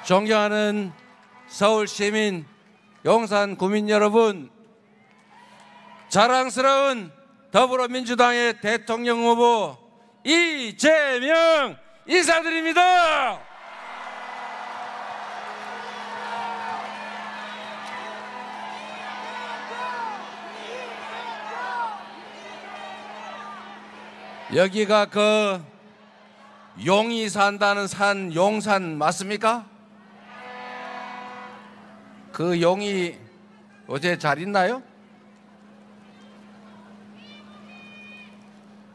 존경하는 서울 시민, 용산 구민 여러분, 자랑스러운 더불어민주당의 대통령 후보 이재명 인사드립니다. 여기가 그 용이 산다는 산 용산 맞습니까? 그 용이 어제 잘 있나요?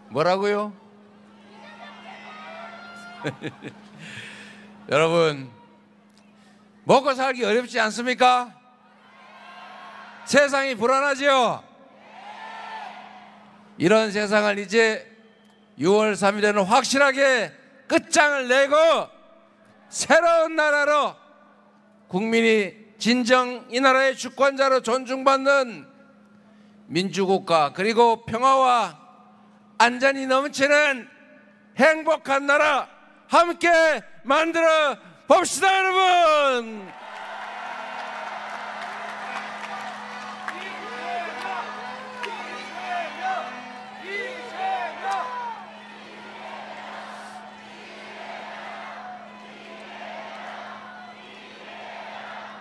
뭐라고요? 여러분, 먹고 살기 어렵지 않습니까? 세상이 불안하지요? 이런 세상을 이제 6월 3일에는 확실하게 끝장을 내고 새로운 나라로, 국민이 진정 이 나라의 주권자로 존중받는 민주국가, 그리고 평화와 안전이 넘치는 행복한 나라 함께 만들어 봅시다, 여러분.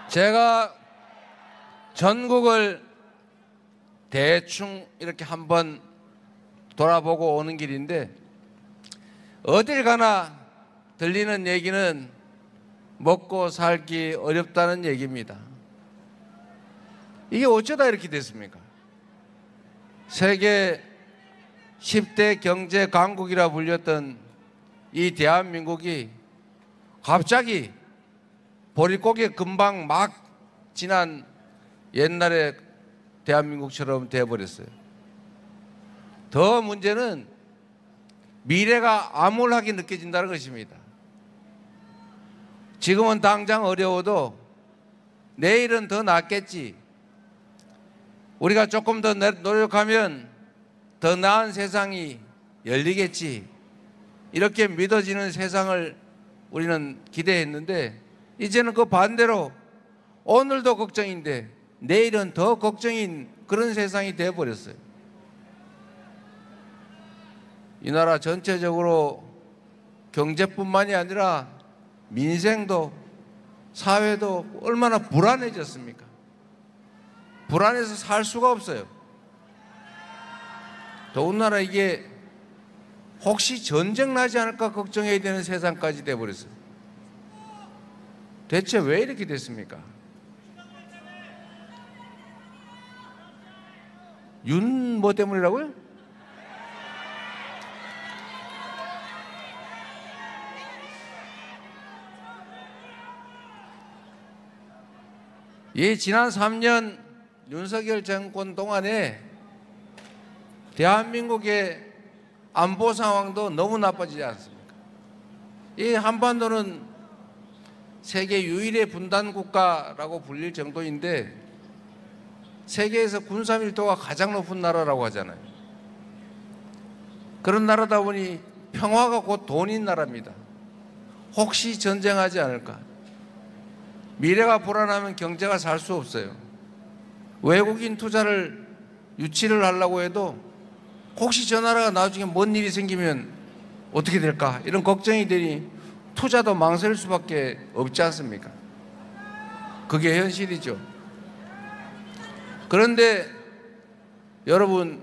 제가 전국을 대충 이렇게 한번 돌아보고 오는 길인데, 어딜 가나 들리는 얘기는 먹고 살기 어렵다는 얘기입니다. 이게 어쩌다 이렇게 됐습니까? 세계 10대 경제 강국이라 불렸던 이 대한민국이 갑자기 보릿고개 금방 막 지난 옛날의 대한민국처럼 되어버렸어요. 더 문제는 미래가 암울하게 느껴진다는 것입니다. 지금은 당장 어려워도 내일은 더 낫겠지, 우리가 조금 더 노력하면 더 나은 세상이 열리겠지, 이렇게 믿어지는 세상을 우리는 기대했는데, 이제는 그 반대로 오늘도 걱정인데 내일은 더 걱정인 그런 세상이 되어버렸어요. 이 나라 전체적으로 경제뿐만이 아니라 민생도 사회도 얼마나 불안해졌습니까? 불안해서 살 수가 없어요. 더군다나 이게 혹시 전쟁 나지 않을까 걱정해야 되는 세상까지 돼버렸어요. 대체 왜 이렇게 됐습니까? 윤 뭐 때문이라고요? 이 지난 3년 윤석열 정권 동안에 대한민국의 안보 상황도 너무 나빠지지 않습니까? 이 한반도는 세계 유일의 분단 국가라고 불릴 정도인데, 세계에서 군사 밀도가 가장 높은 나라라고 하잖아요. 그런 나라다 보니 평화가 곧 돈인 나라입니다. 혹시 전쟁하지 않을까? 미래가 불안하면 경제가 살 수 없어요. 외국인 투자를 유치를 하려고 해도 혹시 저 나라가 나중에 뭔 일이 생기면 어떻게 될까? 이런 걱정이 되니 투자도 망설일 수밖에 없지 않습니까? 그게 현실이죠. 그런데 여러분,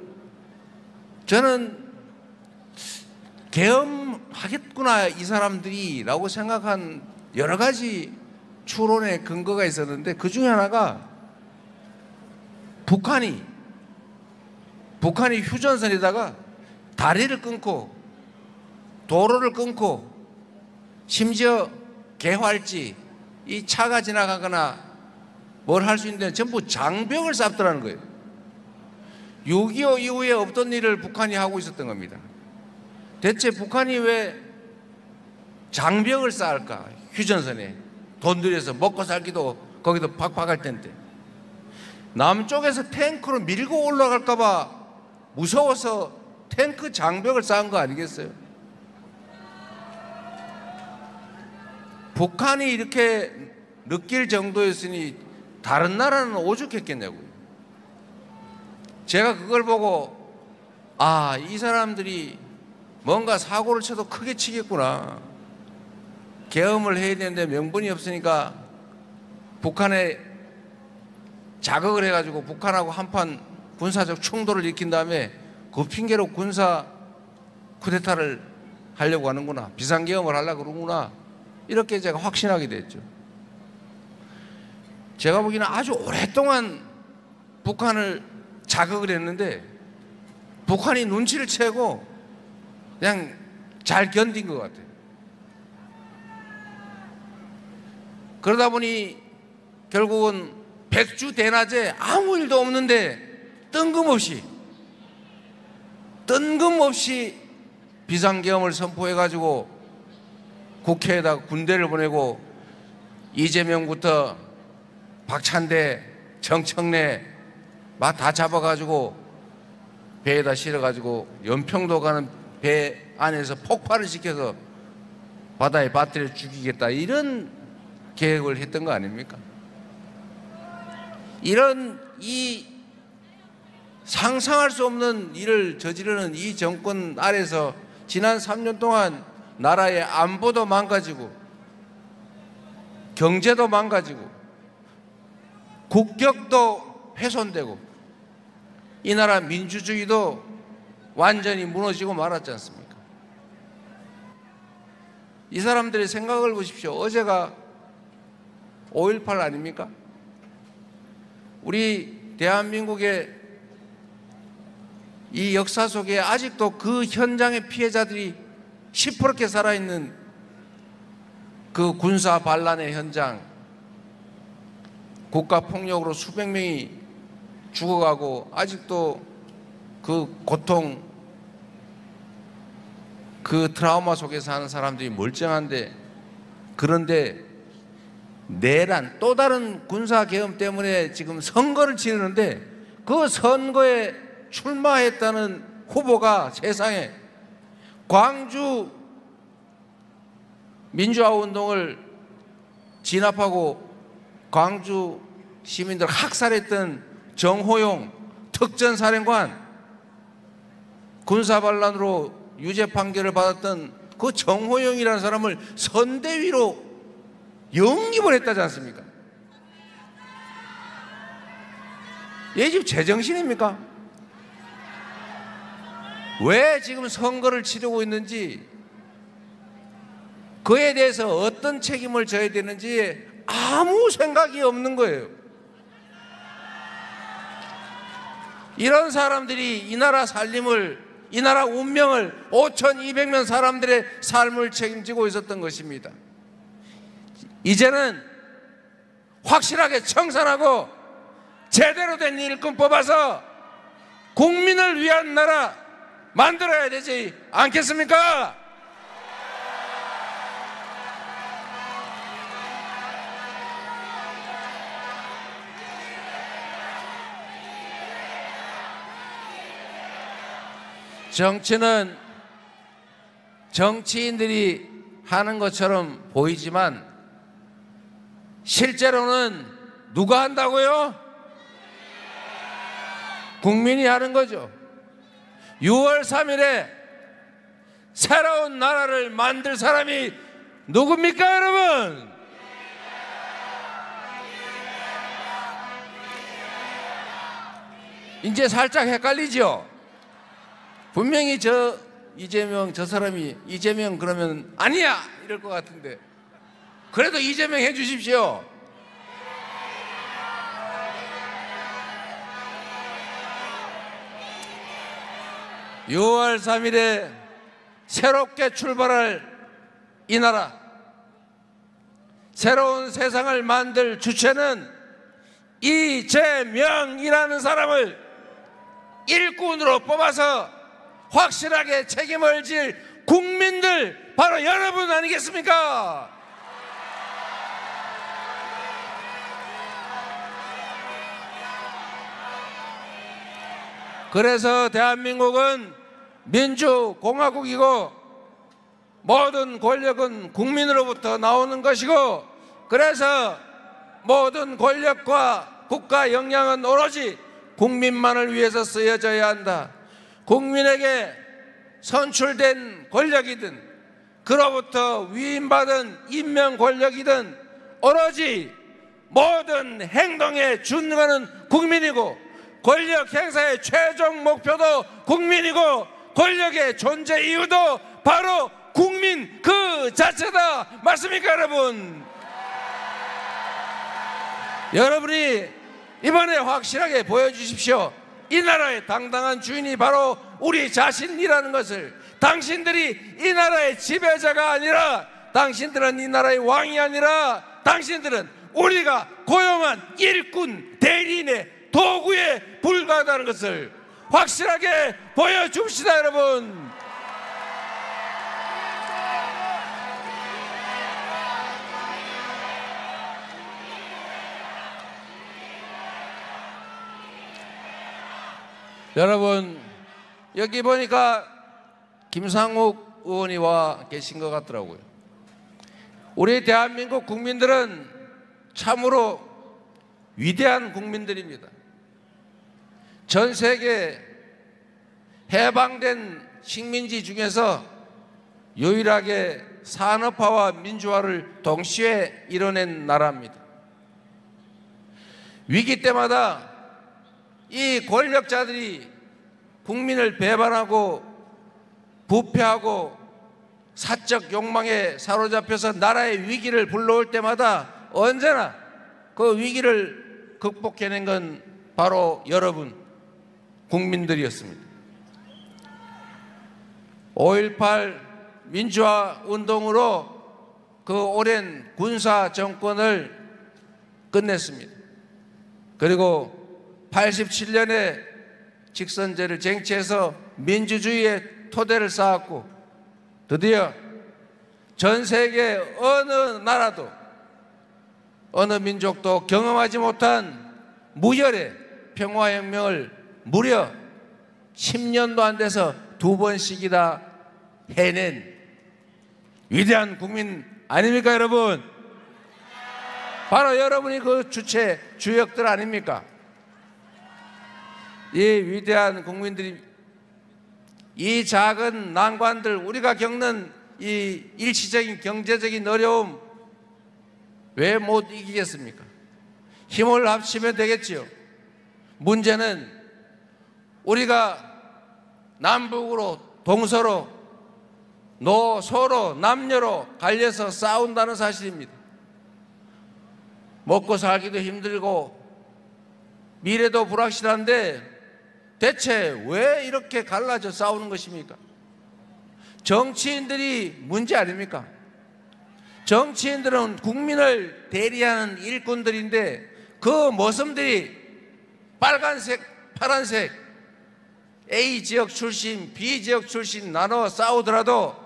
저는 계엄하겠구나 이 사람들이 라고 생각한 여러 가지 추론의 근거가 있었는데, 그 중에 하나가 북한이 휴전선에다가 다리를 끊고 도로를 끊고 심지어 개활지, 이 차가 지나가거나 뭘 할 수 있는 데는 전부 장벽을 쌓더라는 거예요. 6.25 이후에 없던 일을 북한이 하고 있었던 겁니다. 대체 북한이 왜 장벽을 쌓을까? 휴전선에 돈 들여서 먹고 살기도 거기도 팍팍할 텐데, 남쪽에서 탱크로 밀고 올라갈까 봐 무서워서 탱크 장벽을 쌓은 거 아니겠어요? 북한이 이렇게 느낄 정도였으니 다른 나라는 오죽했겠냐고요. 제가 그걸 보고 아, 이 사람들이 뭔가 사고를 쳐도 크게 치겠구나. 계엄을 해야 되는데 명분이 없으니까 북한에 자극을 해가지고 북한하고 한판 군사적 충돌을 일으킨 다음에 그 핑계로 군사 쿠데타를 하려고 하는구나. 비상계엄을 하려고 그러는구나. 이렇게 제가 확신하게 됐죠. 제가 보기에는 아주 오랫동안 북한을 자극을 했는데 북한이 눈치를 채고 그냥 잘 견딘 것 같아요. 그러다 보니 결국은 백주 대낮에 아무 일도 없는데 뜬금없이 비상계엄을 선포해가지고 국회에다 군대를 보내고 이재명부터 박찬대, 정청래 막 다 잡아가지고 배에다 실어가지고 연평도 가는 배 안에서 폭발을 시켜서 바다에 빠뜨려 죽이겠다, 이런 계획을 했던 거 아닙니까? 이런 이 상상할 수 없는 일을 저지르는 이 정권 아래서 지난 3년 동안 나라의 안보도 망가지고 경제도 망가지고 국격도 훼손되고 이 나라 민주주의도 완전히 무너지고 말았지 않습니까? 이 사람들의 생각을 보십시오. 어제가 5.18 아닙니까? 우리 대한민국의 이 역사 속에 아직도 그 현장의 피해자들이 시퍼렇게 살아있는 그 군사 반란의 현장, 국가폭력으로 수백 명이 죽어가고 아직도 그 고통, 그 트라우마 속에 사는 사람들이 멀쩡한데, 그런데 내란, 또 다른 군사계엄 때문에 지금 선거를 치르는데 그 선거에 출마했다는 후보가 세상에 광주 민주화운동을 진압하고 광주 시민들 학살했던 정호용 특전사령관, 군사반란으로 유죄 판결을 받았던 그 정호용이라는 사람을 선대위로 영입을 했다지 않습니까? 얘 지금 제정신입니까? 왜 지금 선거를 치르고 있는지, 그에 대해서 어떤 책임을 져야 되는지 아무 생각이 없는 거예요. 이런 사람들이 이 나라 살림을, 이 나라 운명을, 5,200명 사람들의 삶을 책임지고 있었던 것입니다. 이제는 확실하게 청산하고 제대로 된 일꾼 뽑아서 국민을 위한 나라 만들어야 되지 않겠습니까? 정치는 정치인들이 하는 것처럼 보이지만 실제로는 누가 한다고요? 국민이 하는 거죠. 6월 3일에 새로운 나라를 만들 사람이 누굽니까, 여러분? 이제 살짝 헷갈리죠? 분명히 저 이재명, 저 사람이 이재명 그러면 아니야 이럴 것 같은데, 그래도 이재명 해 주십시오. (6월 3일에) 새롭게 출발할 이 나라, 새로운 세상을 만들 주체는 이재명이라는 사람을 일꾼으로 뽑아서 확실하게 책임을 질 국민들, 바로 여러분 아니겠습니까? 그래서 대한민국은 민주공화국이고 모든 권력은 국민으로부터 나오는 것이고, 그래서 모든 권력과 국가 역량은 오로지 국민만을 위해서 쓰여져야 한다. 국민에게 선출된 권력이든 그로부터 위임받은 임명 권력이든 오로지 모든 행동의 준거는 국민이고, 권력 행사의 최종 목표도 국민이고, 권력의 존재 이유도 바로 국민 그 자체다. 맞습니까, 여러분? 여러분이 이번에 확실하게 보여주십시오. 이 나라의 당당한 주인이 바로 우리 자신이라는 것을. 당신들이 이 나라의 지배자가 아니라, 당신들은 이 나라의 왕이 아니라, 당신들은 우리가 고용한 일꾼, 대리인의 도구에 불과하다는 것을 확실하게 보여줍시다, 여러분. 여러분, 여기 보니까 김상욱 의원이 와 계신 것 같더라고요. 우리 대한민국 국민들은 참으로 위대한 국민들입니다. 전 세계 해방된 식민지 중에서 유일하게 산업화와 민주화를 동시에 이뤄낸 나라입니다. 위기 때마다 이 권력자들이 국민을 배반하고 부패하고 사적 욕망에 사로잡혀서 나라의 위기를 불러올 때마다 언제나 그 위기를 극복해낸 건 바로 여러분 국민들이었습니다. 5.18 민주화 운동으로 그 오랜 군사 정권을 끝냈습니다. 그리고 87년에 직선제를 쟁취해서 민주주의의 토대를 쌓았고, 드디어 전 세계 어느 나라도 어느 민족도 경험하지 못한 무혈의 평화혁명을 무려 10년도 안 돼서 2번씩이나 해낸 위대한 국민 아닙니까, 여러분? 바로 여러분이 그 주체 주역들 아닙니까? 이 위대한 국민들이 이 작은 난관들, 우리가 겪는 이 일시적인 경제적인 어려움 왜 못 이기겠습니까? 힘을 합치면 되겠지요. 문제는 우리가 남북으로 동서로 서로 남녀로 갈려서 싸운다는 사실입니다. 먹고 살기도 힘들고 미래도 불확실한데 대체 왜 이렇게 갈라져 싸우는 것입니까? 정치인들이 문제 아닙니까? 정치인들은 국민을 대리하는 일꾼들인데 그 모습들이 빨간색, 파란색, A 지역 출신, B 지역 출신 나눠 싸우더라도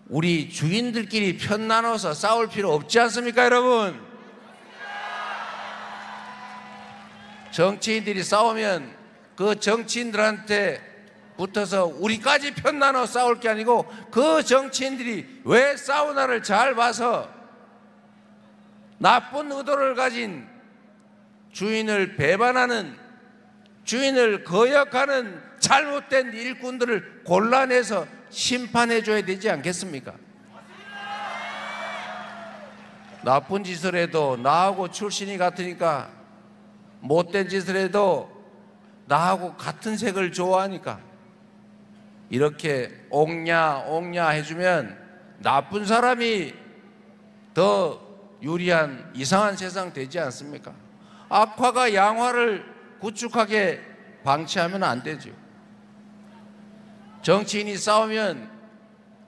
우리 주인들끼리 편 나눠서 싸울 필요 없지 않습니까, 여러분? 정치인들이 싸우면 그 정치인들한테 붙어서 우리까지 편 나눠 싸울 게 아니고 그 정치인들이 왜 싸우나를 잘 봐서 나쁜 의도를 가진 주인을 배반하는, 주인을 거역하는 잘못된 일꾼들을 골라내서 심판해 줘야 되지 않겠습니까? 나쁜 짓을 해도 나하고 출신이 같으니까, 못된 짓을 해도 나하고 같은 색을 좋아하니까 이렇게 옹냐 해주면 나쁜 사람이 더 유리한 이상한 세상 되지 않습니까? 악화가 양화를 구축하게 방치하면 안 되죠. 정치인이 싸우면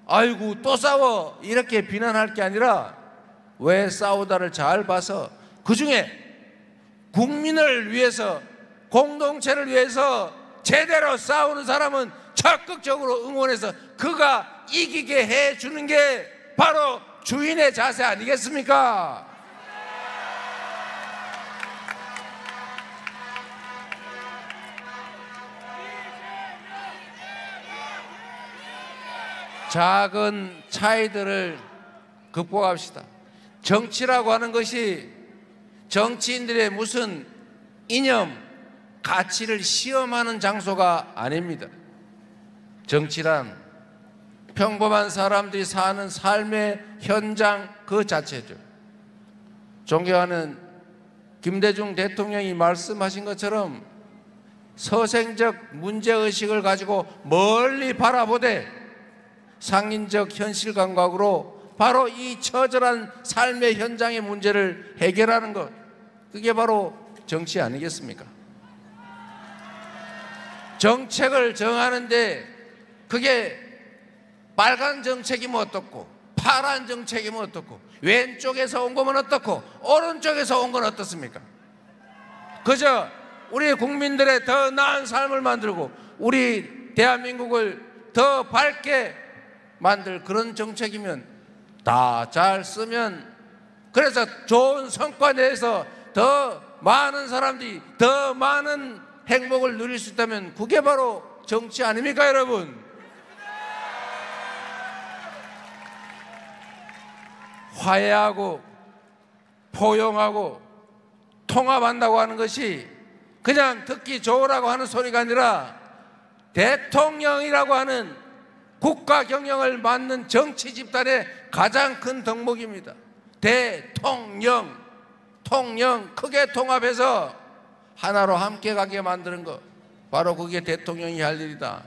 아이고 또 싸워 이렇게 비난할 게 아니라 왜 싸우다를 잘 봐서 그중에 국민을 위해서, 공동체를 위해서 제대로 싸우는 사람은 적극적으로 응원해서 그가 이기게 해주는 게 바로 주인의 자세 아니겠습니까? 작은 차이들을 극복합시다. 정치라고 하는 것이 정치인들의 무슨 이념, 가치를 시험하는 장소가 아닙니다. 정치란 평범한 사람들이 사는 삶의 현장 그 자체죠. 존경하는 김대중 대통령이 말씀하신 것처럼 서생적 문제의식을 가지고 멀리 바라보되 상인적 현실 감각으로 바로 이 처절한 삶의 현장의 문제를 해결하는 것, 그게 바로 정치 아니겠습니까? 정책을 정하는데 그게 빨간 정책이면 어떻고 파란 정책이면 어떻고 왼쪽에서 온 거면 어떻고 오른쪽에서 온 건 어떻습니까? 그저 우리 국민들의 더 나은 삶을 만들고 우리 대한민국을 더 밝게 만들 그런 정책이면 다 잘 쓰면, 그래서 좋은 성과 내에서 더 많은 사람들이 더 많은 행복을 누릴 수 있다면 그게 바로 정치 아닙니까, 여러분? 화해하고 포용하고 통합한다고 하는 것이 그냥 듣기 좋으라고 하는 소리가 아니라 대통령이라고 하는 국가 경영을 맡는 정치 집단의 가장 큰 덕목입니다. 대통령, 통령 크게 통합해서 하나로 함께 가게 만드는 것, 바로 그게 대통령이 할 일이다.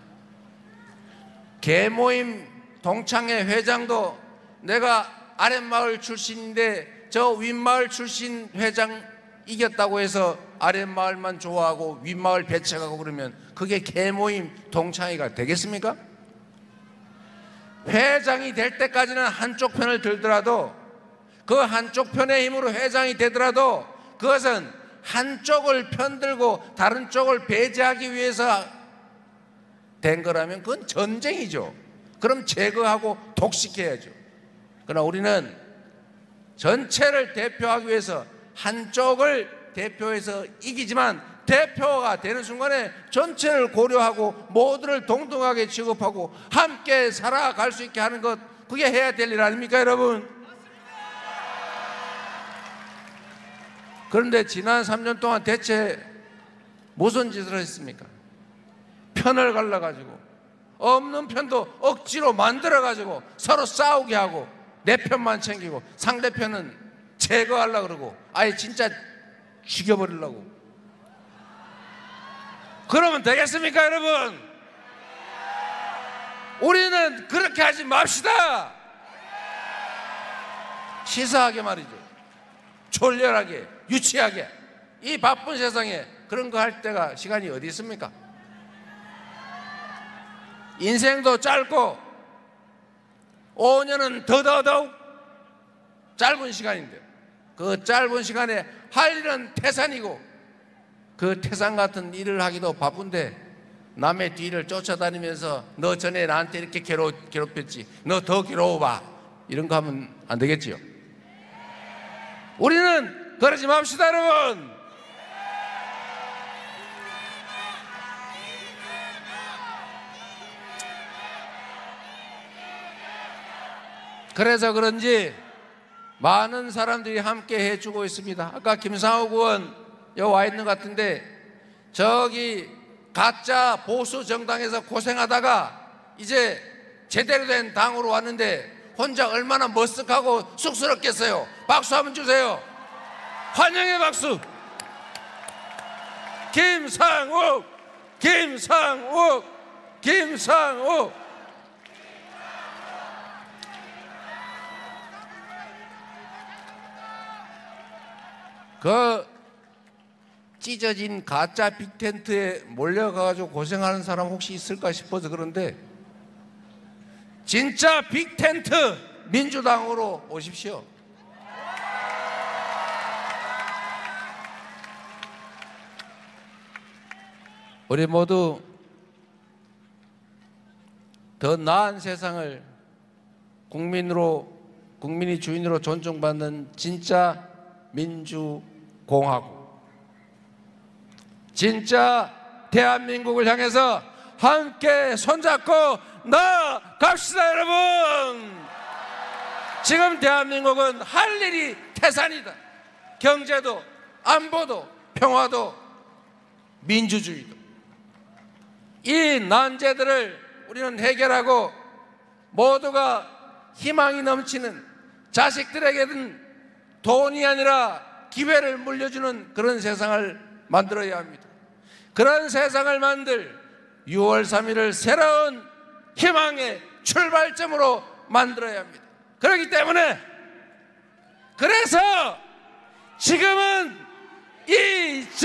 계모임 동창회 회장도 내가 아랫마을 출신인데 저 윗마을 출신 회장 이겼다고 해서 아랫마을만 좋아하고 윗마을 배척하고 그러면 그게 계모임 동창회가 되겠습니까? 회장이 될 때까지는 한쪽 편을 들더라도 그 한쪽 편의 힘으로 회장이 되더라도 그것은 한쪽을 편들고 다른 쪽을 배제하기 위해서 된 거라면 그건 전쟁이죠. 그럼 제거하고 독식해야죠. 그러나 우리는 전체를 대표하기 위해서 한쪽을 대표해서 이기지만 대표가 되는 순간에 전체를 고려하고 모두를 동등하게 취급하고 함께 살아갈 수 있게 하는 것, 그게 해야 될 일 아닙니까, 여러분? 그런데 지난 3년 동안 대체 무슨 짓을 했습니까? 편을 갈라가지고 없는 편도 억지로 만들어가지고 서로 싸우게 하고 내 편만 챙기고 상대편은 제거하려고 그러고 아예 진짜 죽여버리려고. 그러면 되겠습니까, 여러분? 우리는 그렇게 하지 맙시다. 치사하게 말이죠. 졸렬하게, 유치하게. 이 바쁜 세상에 그런 거 할 때가 시간이 어디 있습니까? 인생도 짧고 5년은 더더욱 짧은 시간인데 그 짧은 시간에 할 일은 태산이고 그 태산 같은 일을 하기도 바쁜데 남의 뒤를 쫓아다니면서 너 전에 나한테 이렇게 괴롭혔지, 너 더 괴로워봐, 이런 거 하면 안 되겠지요. 우리는 그러지 맙시다, 여러분. 그래서 그런지 많은 사람들이 함께 해주고 있습니다. 아까 김상욱 의원 여기 와 있는 것 같은데 저기 가짜 보수 정당에서 고생하다가 이제 제대로 된 당으로 왔는데 혼자 얼마나 머쓱하고 쑥스럽겠어요. 박수 한번 주세요. 환영의 박수. 김상욱, 김상욱, 김상욱. 그 찢어진 가짜 빅텐트에 몰려가가지고 고생하는 사람 혹시 있을까 싶어서 그런데 진짜 빅텐트 민주당으로 오십시오. 우리 모두 더 나은 세상을 국민이 주인으로 존중받는 진짜 민주공화국, 진짜 대한민국을 향해서 함께 손잡고 나아갑시다. 여러분, 지금 대한민국은 할 일이 태산이다. 경제도, 안보도, 평화도, 민주주의도. 이 난제들을 우리는 해결하고 모두가 희망이 넘치는, 자식들에게는 돈이 아니라 기회를 물려주는 그런 세상을 만들어야 합니다. 그런 세상을 만들 6월 3일을 새로운 희망의 출발점으로 만들어야 합니다. 그렇기 때문에, 그래서 지금은 이재명입니다.